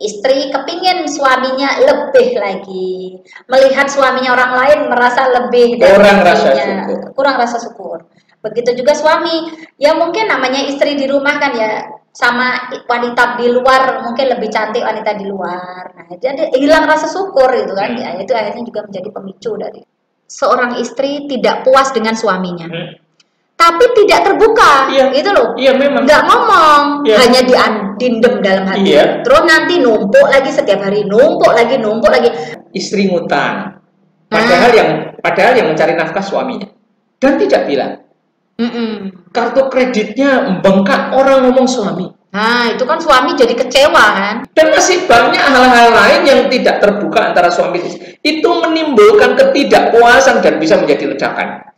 Istri kepingin suaminya lebih lagi, melihat suaminya orang lain merasa lebih dari dirinya, kurang rasa syukur. Begitu juga suami, ya mungkin namanya istri di rumah kan ya, sama wanita di luar mungkin lebih cantik wanita di luar. Nah, jadi hilang rasa syukur gitu kan. Ya, itu akhirnya juga menjadi pemicu dari seorang istri tidak puas dengan suaminya. Tapi tidak terbuka, gitu loh. Iya, memang. Nggak ngomong, hanya dindem dalam hati. Terus nanti numpuk lagi setiap hari, numpuk lagi. Istri ngutang, padahal yang mencari nafkah suaminya, dan tidak bilang. Kartu kreditnya membengkak, orang ngomong suami. Nah, itu kan suami jadi kecewa kan. Dan masih banyak hal-hal lain yang tidak terbuka antara suami istri. Itu menimbulkan ketidakpuasan dan bisa menjadi ledakan.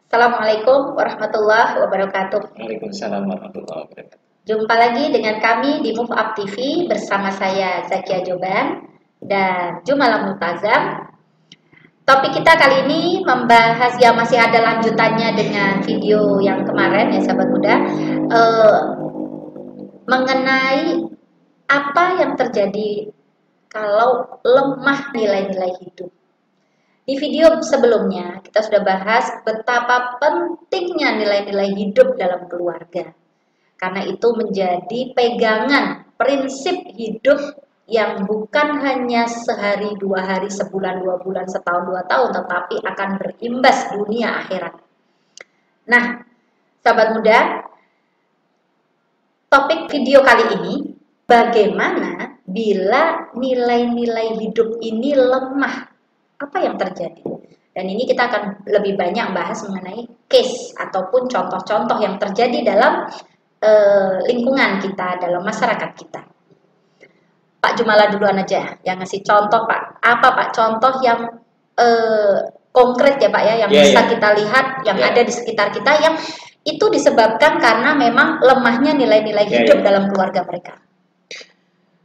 Assalamualaikum warahmatullahi wabarakatuh. Waalaikumsalam warahmatullahi wabarakatuh. Jumpa lagi dengan kami di Move Up TV bersama saya Zakia Joban dan Jumala Multazam. Topik kita kali ini membahas, ya masih ada lanjutannya dengan video yang kemarin ya sahabat muda, mengenai apa yang terjadi kalau lemah nilai-nilai hidup. Di video sebelumnya kita sudah bahas betapa pentingnya nilai-nilai hidup dalam keluarga. Karena itu menjadi pegangan prinsip hidup yang bukan hanya sehari, 2 hari, sebulan, 2 bulan, setahun, 2 tahun, tetapi akan berimbas dunia akhirat. Nah, sahabat muda, topik video kali ini, bagaimana bila nilai-nilai hidup ini lemah? Apa yang terjadi? Dan ini kita akan lebih banyak bahas mengenai case ataupun contoh-contoh yang terjadi dalam lingkungan kita, dalam masyarakat kita. Pak Jumala duluan aja yang ngasih contoh, Pak. Apa Pak contoh yang konkret ya Pak ya, yang bisa kita lihat, yang ada di sekitar kita, yang itu disebabkan karena memang lemahnya nilai-nilai hidup dalam keluarga mereka.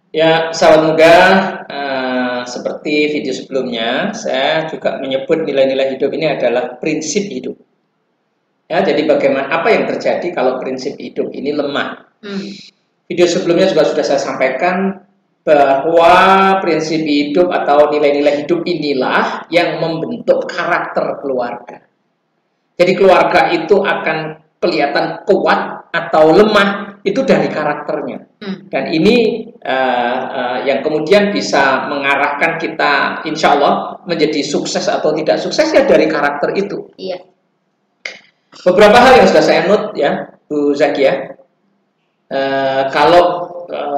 Ya, sahabat muda, seperti video sebelumnya, saya juga menyebut nilai-nilai hidup ini adalah prinsip hidup. Ya, jadi bagaimana, apa yang terjadi kalau prinsip hidup ini lemah? Video sebelumnya juga sudah saya sampaikan bahwa prinsip hidup atau nilai-nilai hidup inilah yang membentuk karakter keluarga. Jadi keluarga itu akan kelihatan kuat atau lemah itu dari karakternya. Dan ini yang kemudian bisa mengarahkan kita insya Allah menjadi sukses atau tidak sukses ya dari karakter itu. Iya. Beberapa hal yang sudah saya note ya Bu Zakia, kalau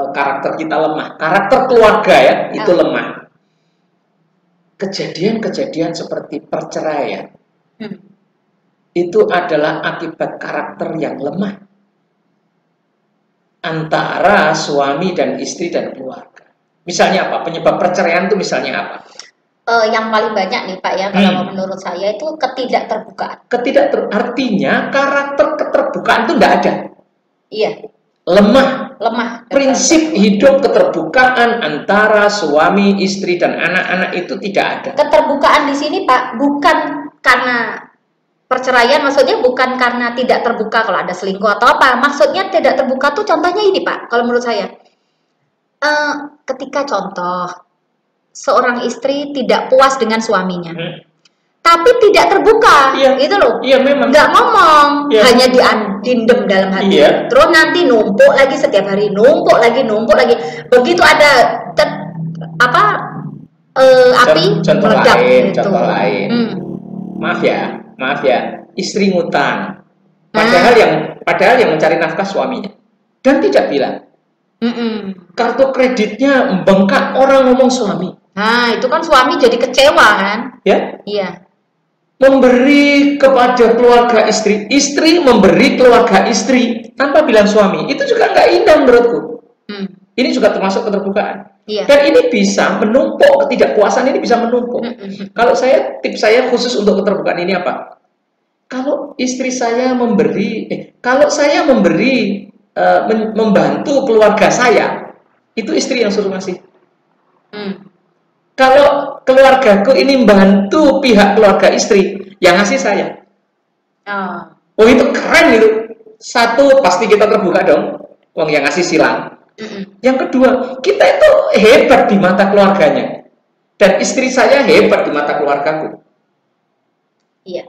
karakter kita lemah, karakter keluarga ya itu lemah. Kejadian-kejadian seperti perceraian itu adalah akibat karakter yang lemah antara suami dan istri dan keluarga. Misalnya apa? Penyebab perceraian itu misalnya apa? Yang paling banyak nih Pak ya, kalau menurut saya itu ketidakterbukaan. Artinya karakter keterbukaan itu tidak ada. Iya. Lemah. Prinsip hidup keterbukaan antara suami, istri dan anak-anak itu tidak ada. Keterbukaan di sini Pak bukan karena perceraian, maksudnya bukan karena tidak terbuka kalau ada selingkuh atau apa. Maksudnya tidak terbuka tuh contohnya ini Pak, kalau menurut saya. Ketika contoh seorang istri tidak puas dengan suaminya, tapi tidak terbuka, gitu loh. Iya, memang. Nggak ngomong, hanya dindem dalam hati. Terus nanti numpuk lagi setiap hari, numpuk lagi. Begitu ada api meledak. Contoh lain. Maaf ya, istri ngutang. Padahal yang mencari nafkah suaminya, dan tidak bilang. Kartu kreditnya membengkak, orang ngomong suami. Nah, itu kan suami jadi kecewa kan? Ya? Iya. Memberi kepada keluarga istri, istri memberi keluarga istri tanpa bilang suami, itu juga nggak indah menurutku. Ini juga termasuk keterbukaan. Dan ini bisa menumpuk, ketidakpuasan ini bisa menumpuk. Kalau tips saya khusus untuk keterbukaan ini apa? Kalau istri saya kalau saya membantu keluarga saya, itu istri yang suruh ngasih. Kalau keluargaku ini membantu pihak keluarga istri, yang ngasih saya. Oh itu keren itu. Satu, pasti kita terbuka dong. wong yang ngasih silang. Mm-mm. Yang kedua, kita itu hebat di mata keluarganya. Dan istri saya hebat di mata keluargaku. Iya.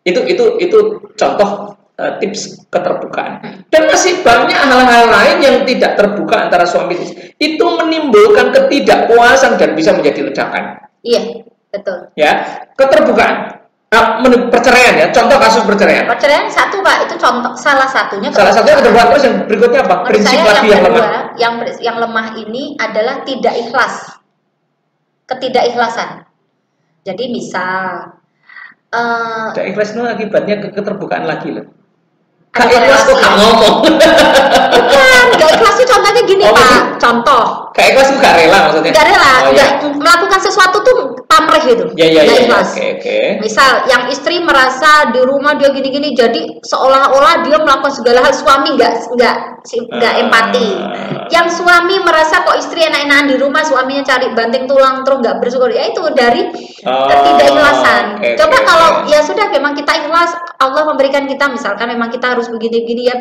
Itu contoh tips keterbukaan. Dan masih banyak hal-hal lain yang tidak terbuka antara suami istri. Itu menimbulkan ketidakpuasan dan bisa menjadi ledakan. Iya, betul. Ya, keterbukaan. Perceraian ya, contoh kasus perceraian. Perceraian satu Pak, itu contoh salah satunya. Salah satunya keterbukaan. Terus yang berikutnya apa? Menurut Prinsip saya lagi yang kedua, lemah. yang lemah ini adalah tidak ikhlas. Ketidakikhlasan. Jadi misal Tidak ikhlas itu akibatnya keterbukaan lagi loh. ada Gak ikhlas kok gak ngomong. bukan, gak ikhlas itu contohnya gini Oh, Pak, contoh. Gak ikhlas itu gak rela maksudnya. Gak rela, Oh, ya. melakukan sesuatu tuh pamrih gitu. Ya, Gak ikhlas. Oke. Misal yang istri merasa di rumah dia gini-gini, jadi seolah-olah dia melakukan segala hal, suami nggak empati. Yang suami merasa kok istri enak-enakan di rumah, suaminya cari banting tulang terus nggak bersyukur, ya itu dari ketidakikhlasan. Coba kalau ya sudah memang kita ikhlas, Allah memberikan kita, misalkan memang kita harus begini-begini ya,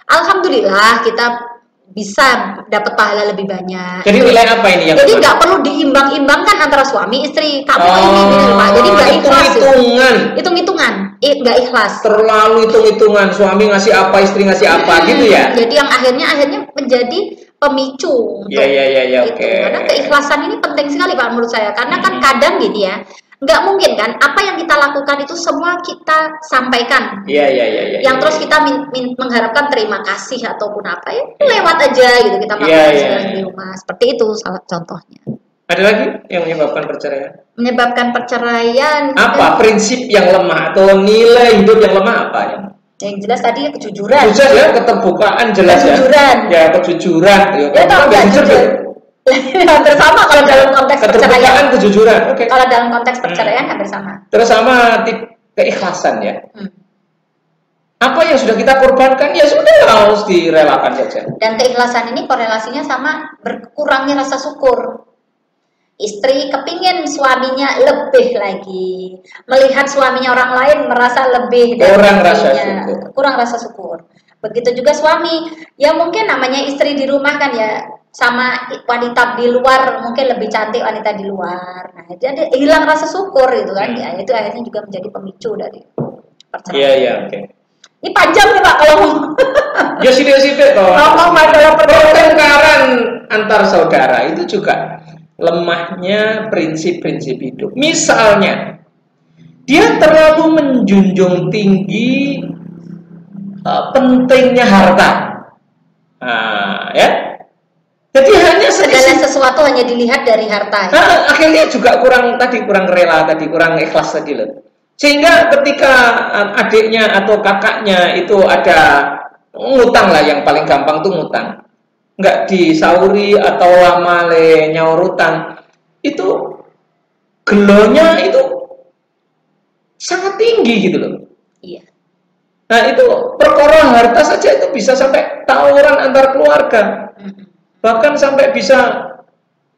alhamdulillah kita bisa dapat pahala lebih banyak. Jadi nilai apa ini yang? Jadi nggak perlu diimbang-imbangkan antara suami istri. Kamu ini Pak. Jadi nggak ikhlas. Hitung-hitungan, nggak ikhlas. Terlalu hitung-hitungan. Suami ngasih apa, istri ngasih apa, gitu ya? Jadi yang akhirnya menjadi pemicu. Iya, oke. Karena keikhlasan ini penting sekali Pak menurut saya. Karena kan kadang gitu ya, nggak mungkin kan apa yang kita lakukan itu semua kita sampaikan. Iya. Yang terus kita mengharapkan terima kasih ataupun apa ya, lewat aja gitu kita melakukan di rumah. Seperti itu salah contohnya. Ada lagi yang menyebabkan perceraian? Menyebabkan perceraian. Apa prinsip yang lemah atau nilai hidup yang lemah apa ya? Yang jelas tadi kejujuran. Jelas ya, keterbukaan jelas kejujuran. Ya, kejujuran. Ya tahu nggak jujur? Hampir sama kalau dalam konteks perceraian. Kejujuran. Oke. Kalau dalam konteks perceraian hampir sama. Terus sama keikhlasan ya. Apa yang sudah kita korbankan ya sudah harus direlakan saja. Dan keikhlasan ini korelasinya sama berkurangnya rasa syukur. Istri kepingin suaminya lebih lagi, melihat suaminya orang lain merasa lebih dari istrinya, kurang rasa syukur. Begitu juga suami, ya mungkin namanya istri di rumah kan ya, sama wanita di luar mungkin lebih cantik wanita di luar. Nah, jadi hilang rasa syukur itu kan, ya itu akhirnya juga menjadi pemicu dari perceraian. Iya, oke. Ini panjang nih Pak kalau ya sidik-sidik kok. Ngomong masalah pertengkaran antar saudara itu juga lemahnya prinsip-prinsip hidup. Misalnya, dia terlalu menjunjung tinggi pentingnya harta. Ya. Jadi hanya segala sesuatu hanya dilihat dari harta. Akhirnya juga kurang rela tadi, kurang ikhlas tadi loh. Sehingga ketika adiknya atau kakaknya itu ada ngutang lah, yang paling gampang tuh ngutang, nggak disauri atau lama nyaur utang, itu gelonya itu sangat tinggi gitu loh. Iya. Nah itu perkara harta saja itu bisa sampai tawuran antar keluarga, bahkan sampai bisa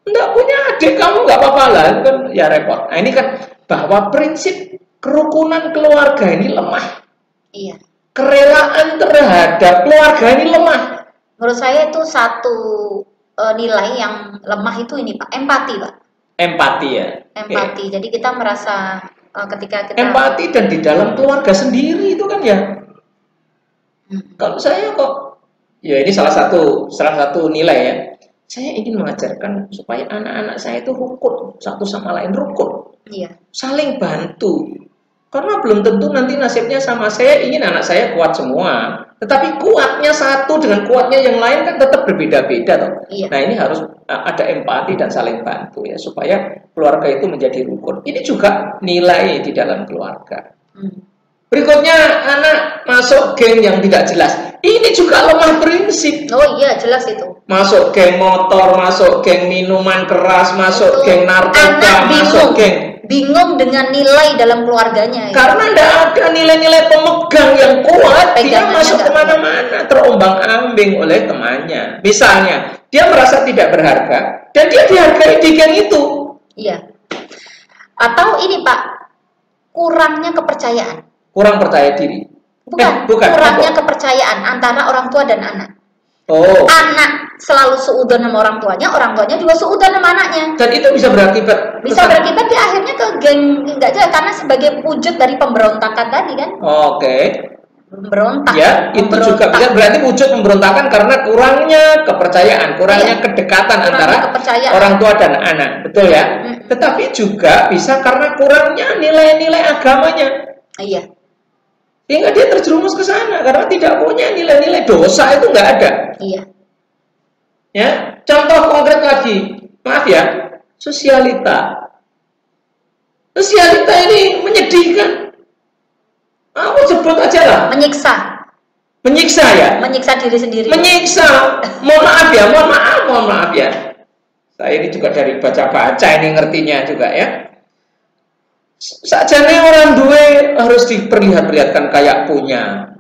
nggak punya adik kamu nggak apa-apa lah, itu kan ya repot. Nah ini kan bahwa prinsip kerukunan keluarga ini lemah. Iya. Kerelaan terhadap keluarga ini lemah. Menurut saya itu satu nilai yang lemah itu ini Pak, empati Pak. Empati ya. Empati. Jadi kita merasa ketika kita empati dan di dalam keluarga sendiri itu kan ya. Kalau saya kok, ya ini salah satu nilai ya. Saya ingin mengajarkan supaya anak-anak saya itu rukun satu sama lain, rukun. Iya. Saling bantu. Karena belum tentu nanti nasibnya sama. Saya ingin anak saya kuat semua, tetapi kuatnya satu dengan kuatnya yang lain kan tetap berbeda-beda toh. Iya. Nah ini harus ada empati dan saling bantu ya, supaya keluarga itu menjadi rukun. Ini juga nilai di dalam keluarga. Berikutnya, anak masuk geng yang tidak jelas. Ini juga lemah prinsip. Oh iya, jelas itu. Masuk geng motor, masuk geng minuman keras, masuk geng narkoba, masuk geng. Bingung dengan nilai dalam keluarganya. Karena tidak ada nilai-nilai pemegang yang kuat, dia masuk kemana-mana, terombang-ambing oleh temannya. Misalnya, dia merasa tidak berharga, dan dia dihargai di geng itu. Iya. Atau ini Pak, kurangnya kepercayaan. Kurang percaya diri. Bukan. Kurangnya kepercayaan antara orang tua dan anak. Oh. Anak selalu suudzon sama orang tuanya juga suudzon sama anaknya. Dan itu bisa berakibat. Bisa berakibat dia akhirnya ke geng nggak jelas karena sebagai wujud dari pemberontakan tadi kan. Oke. Berontak. Ya, itu juga bisa berarti wujud pemberontakan karena kurangnya kepercayaan, kurangnya kedekatan antara orang tua dan anak, betul ya? Tetapi juga bisa karena kurangnya nilai-nilai agamanya. Iya. Sehingga dia terjerumus ke sana karena tidak punya nilai-nilai dosa itu nggak ada. Iya. Ya, contoh konkret lagi, maaf ya, sosialita. Sosialita ini menyedihkan. Aku sebut aja lah. Menyiksa ya. Menyiksa diri sendiri. Menyiksa. Mohon maaf ya. Saya ini juga dari baca-baca ini ngertinya juga ya. Sakjane orang duwe harus diperlihatkan kayak punya.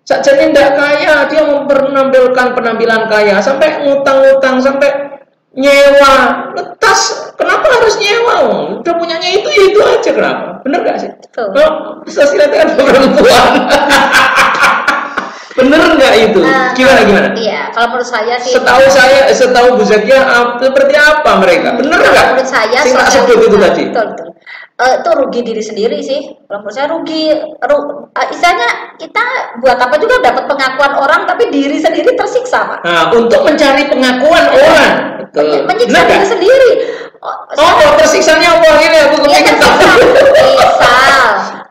Sakjane ndak kaya dia menampilkan penampilan kaya sampai ngutang-ngutang sampai nyewa tas. Kenapa harus nyewa? Udah punyanya itu aja kenapa? Bener gak sih? Oh, sosial kan perempuan. Bener nggak itu? Gimana? Iya, kalau menurut saya sih. Setahu Bu Zakia seperti apa mereka? Bener nggak? Menurut saya sebut itu tadi. Betul. Itu rugi diri sendiri sih. Kalau menurut saya istilahnya kita buat apa juga dapat pengakuan orang, tapi diri sendiri tersiksa, Pak. Nah, untuk mencari pengakuan orang, betul. Menyiksa diri sendiri. Tersiksanya apa ini? Aku kepingin misal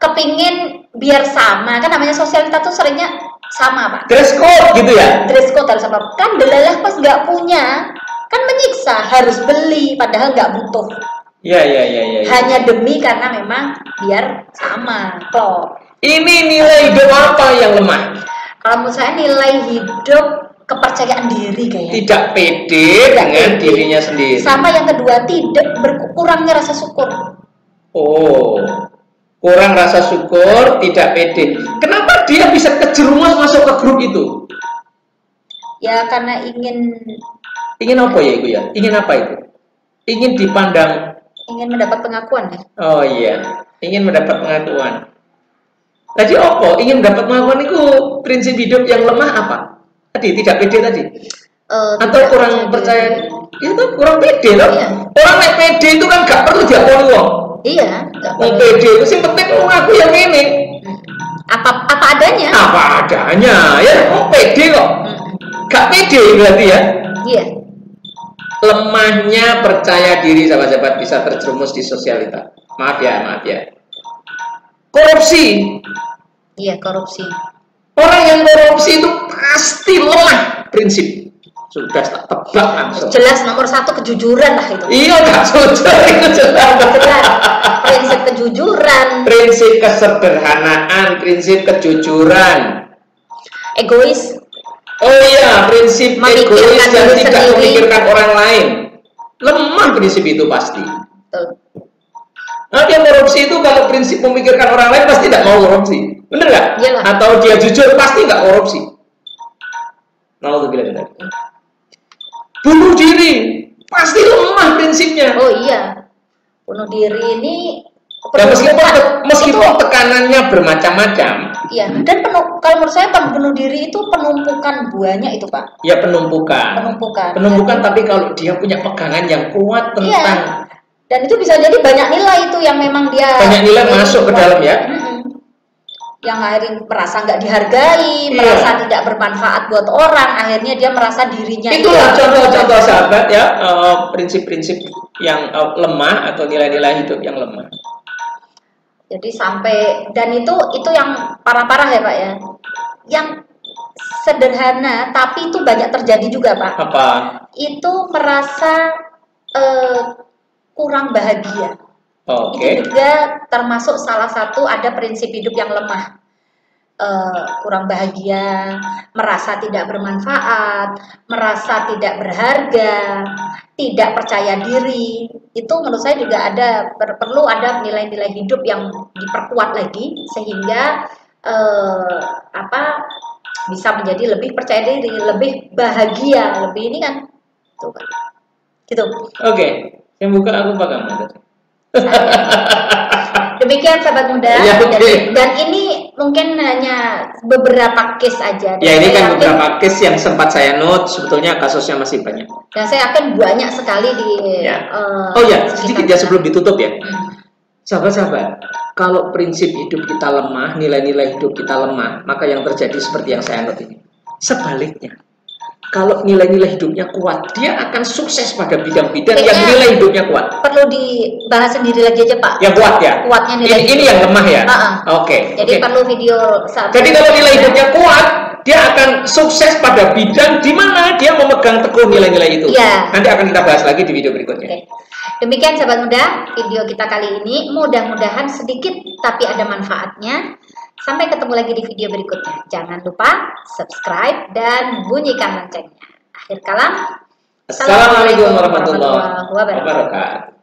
kepingin biar sama, kan namanya sosialita tuh seringnya sama, Pak. Dress code gitu ya? Dress code harus apa? Kan delalah pas nggak punya, kan menyiksa, harus beli padahal nggak butuh. Iya. Hanya demi karena memang biar sama, klop. Ini nilai hidup apa yang lemah? Kalau menurut saya nilai hidup kepercayaan diri kayaknya. Tidak pede dengan dirinya sendiri. Sama yang kedua, tidak berkurangnya rasa syukur. Oh, kurang rasa syukur, tidak pede. Kenapa dia bisa kejerumus masuk ke grup itu? Ya karena ingin apa ya itu ya? Ingin apa itu? Ingin dipandang. Ingin mendapat pengakuan ya? Oh iya, ingin mendapat pengakuan. Tadi apa? Ingin mendapat pengakuan itu prinsip hidup yang lemah apa? Tadi tidak pede tadi? Atau kurang percaya? Itu kurang pede loh. Iya. Orang yang pede itu kan gak perlu diakui wong. Iya. Pede itu sih penting ngaku yang ini. Apa adanya? Apa adanya ya? Pede kok. Gak pede berarti ya? Iya. Lemahnya percaya diri sahabat-sahabat bisa terjerumus di sosialita. Maaf ya. Korupsi. Iya, korupsi. Orang yang korupsi itu pasti lemah prinsip. Sudah tak tebak langsung. Jelas nomor 1 kejujuran lah itu. Iya, gak jujur itu jelas. Prinsip kejujuran. Prinsip kesederhanaan, prinsip kejujuran. Egois. Oh iya, prinsip egois dan tidak memikirkan orang lain. Lemah prinsip itu pasti. Betul. Nah, dia korupsi itu kalau prinsip memikirkan orang lain pasti tidak mau korupsi. Bener nggak? Atau dia jujur pasti nggak korupsi. Alhamdulillah. Bunuh diri pasti lemah prinsipnya. Oh iya. Bunuh diri ini ya, meskipun tekanannya bermacam-macam. Iya, dan kalau menurut saya bunuh diri itu penumpukan buahnya itu, Pak. Ya, penumpukan tapi kalau dia punya pegangan yang kuat tentang dan itu bisa jadi banyak nilai itu yang memang dia banyak nilai masuk ke dalam ya. Yang akhirnya merasa nggak dihargai, merasa tidak bermanfaat buat orang, akhirnya dia merasa dirinya. Itulah contoh-contoh sahabat ya, prinsip-prinsip yang lemah atau nilai-nilai hidup yang lemah. Jadi sampai dan itu yang parah-parah ya Pak ya, yang sederhana tapi itu banyak terjadi juga Pak. Apa? Itu merasa kurang bahagia. Oke. Itu juga termasuk salah satu ada prinsip hidup yang lemah. Kurang bahagia, merasa tidak bermanfaat, merasa tidak berharga, tidak percaya diri. Itu menurut saya juga perlu ada nilai-nilai hidup yang diperkuat lagi sehingga bisa menjadi lebih percaya diri, lebih bahagia, lebih ini kan. Tuh, Pak. Gitu. Oke. Yang buka aku pegang. Demikian sahabat muda. Ya, okay. Dan ini mungkin hanya beberapa case aja. Ya, ini kan yakin, beberapa case yang sempat saya note, sebetulnya kasusnya masih banyak. Dan saya yakin banyak sekali di Ya. Oh ya, sedikit ya sebelum ditutup ya. Sahabat-sahabat, kalau prinsip hidup kita lemah, nilai-nilai hidup kita lemah, maka yang terjadi seperti yang saya note ini. Sebaliknya, kalau nilai-nilai hidupnya kuat, dia akan sukses pada bidang-bidang yang nilai hidupnya kuat. Perlu dibahas sendiri lagi aja, Pak. Yang kuat ya? Kuatnya nilai ini yang lemah ya? Oke. Jadi perlu video satu. Jadi kalau nilai hidupnya kuat, dia akan sukses pada bidang di mana dia memegang teguh nilai-nilai itu. Ya. Nanti akan kita bahas lagi di video berikutnya. Oke. Demikian sahabat muda, video kita kali ini. Mudah-mudahan sedikit tapi ada manfaatnya. Sampai ketemu lagi di video berikutnya. Jangan lupa subscribe dan bunyikan loncengnya. Akhir kalam. Assalamualaikum warahmatullahi wabarakatuh.